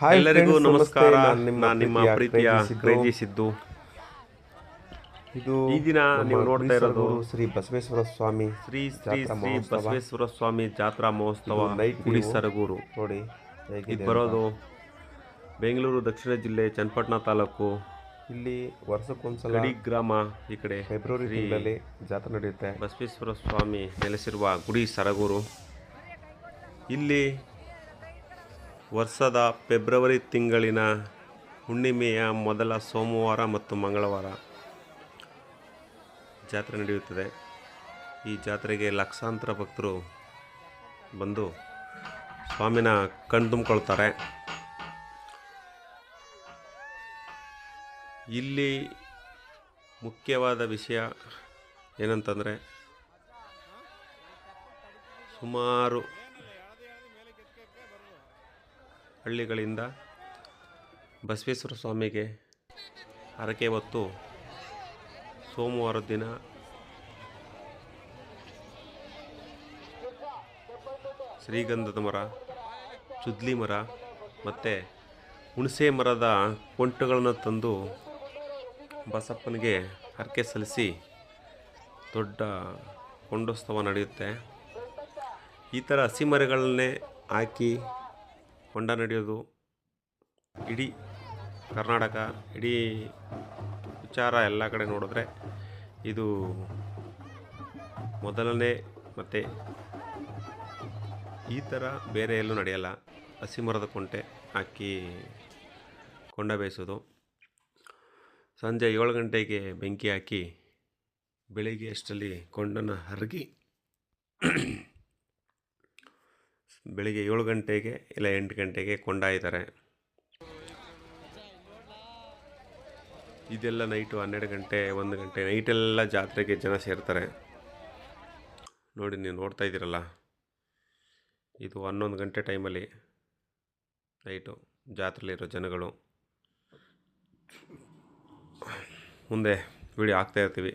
Hi ಎಲ್ಲರಿಗೂ friends, ನಮಸ್ತೆ. ನಮಸ್ಕಾರ. ನಾನು ನಾನು ನಿಮ್ಮ ಪ್ರೀತಿಯ ಕ್ರೇಜಿ ಸಿದ್ದು. ಇದು ಈ ದಿನ ನಮ್ಮ ನೀವು ನೋಡ್ತಾ ಇರೋದು ಗುರು ಶ್ರೀ ಬಸವೇಶ್ವರ ಸ್ವಾಮಿ ಶ್ರೀ ಶ್ರೀ ಜಾತ್ರಾ ಶ್ರೀ ಮಹೋತ್ಸವ. ಬಸವೇಶ್ವರ ಸ್ವಾಮಿ ಜಾತ್ರಾ ಮಹೋತ್ಸವ ಇದು ನೈಟ್ ಗುಡಿ ವ್ಯೂ ಸರಗೂರು. ನೋಡಿ ಇದು ಹೇಗಿದೆ ಬರೋದು ಬೆಂಗಳೂರು ದಕ್ಷಿಣ ಜಿಲ್ಲೆ ಚನ್ನಪಟ್ಟಣ ತಾಲೂಕು ಇಲ್ಲಿ ವರ್ಷಕ್ಕೊಂದ್ಸಲ ಗಡಿ ಗ್ರಾಮ. ಈ ಕಡೆ ಫೆಬ್ರವರಿ ಶ್ರೀ ತಿಂಗಳಲ್ಲಿ ಜಾತ್ರೆ ನಡೆಯುತ್ತೆ. ಬಸವೇಶ್ವರ ಸ್ವಾಮಿ ನೆಲೆಸಿರುವ ಗುಡಿ ಸರಗೂರು. ಇಲ್ಲಿ ವರ್ಷದ ಫೆಬ್ರವರಿ ತಿಂಗಳಿನ ಹುಣ್ಣಿಮೆಯ ಮೊದಲ ಸೋಮವಾರ ಮತ್ತು ಮಂಗಳವಾರ ಜಾತ್ರೆ ನಡೆಯುತ್ತದೆ. ಈ ಜಾತ್ರೆಗೆ ಲಕ್ಷಾಂತರ ಭಕ್ತರು ಬಂದು ಸ್ವಾಮಿನ ಕಣ್ತುಂಬಿಕೊಳ್ತಾರೆ. ಇಲ್ಲಿ ಮುಖ್ಯವಾದ ವಿಷಯ ಏನಂತಂದರೆ, ಸುಮಾರು ಹಳ್ಳಿಗಳಿಂದ ಬಸವೇಶ್ವರ ಸ್ವಾಮಿಗೆ ಹರಕೆ ಹೊತ್ತು ಸೋಮವಾರದ ದಿನ ಶ್ರೀಗಂಧದ ಮರ, ಚುದ್ಲಿ ಮರ ಮತ್ತು ಹುಣಸೆ ಮರದ ಕೊಂಟುಗಳನ್ನು ತಂದು ಬಸಪ್ಪನಿಗೆ ಹರಕೆ ಸಲ್ಲಿಸಿ ದೊಡ್ಡ ಕೊಂಡೋತ್ಸವ ನಡೆಯುತ್ತೆ. ಈ ಥರ ಹಸಿ ಮರಗಳನ್ನೇ ಹಾಕಿ ಕೊಂಡ ನಡೆಯೋದು ಇಡೀ ಕರ್ನಾಟಕ, ಇಡೀ ವಿಚಾರ ಎಲ್ಲ ಕಡೆ ನೋಡಿದ್ರೆ ಇದು ಮೊದಲನೇ. ಮತ್ತು ಈ ಥರ ಬೇರೆ ಎಲ್ಲೂ ನಡೆಯಲ್ಲ. ಹಸಿ ಮರದ ಕೊಂಟೆ ಹಾಕಿ ಕೊಂಡ ಬೇಯಿಸೋದು. ಸಂಜೆ 7 ಗಂಟೆಗೆ ಬೆಂಕಿ ಹಾಕಿ ಬೆಳಿಗ್ಗೆ ಅಷ್ಟರಲ್ಲಿ ಕೊಂಡನ್ನು ಹರಗಿ ಬೆಳಿಗ್ಗೆ 7 ಗಂಟೆಗೆ ಇಲ್ಲ 8 ಗಂಟೆಗೆ ಕೊಂಡಾಯ್ತಾರೆ. ಇದೆಲ್ಲ ನೈಟು 12 ಗಂಟೆ 1 ಗಂಟೆ ನೈಟೆಲ್ಲ ಜಾತ್ರೆಗೆ ಜನ ಸೇರ್ತಾರೆ. ನೋಡಿ, ನೀವು ನೋಡ್ತಾ ಇದ್ದೀರಲ್ಲ, ಇದು 11 ಗಂಟೆ ಟೈಮಲ್ಲಿ ನೈಟು ಜಾತ್ರೆಯಲ್ಲಿರೋ ಜನಗಳು. ಮುಂದೆ ವಿಡಿಯೋ ಹಾಕ್ತಾ ಇರ್ತೀವಿ.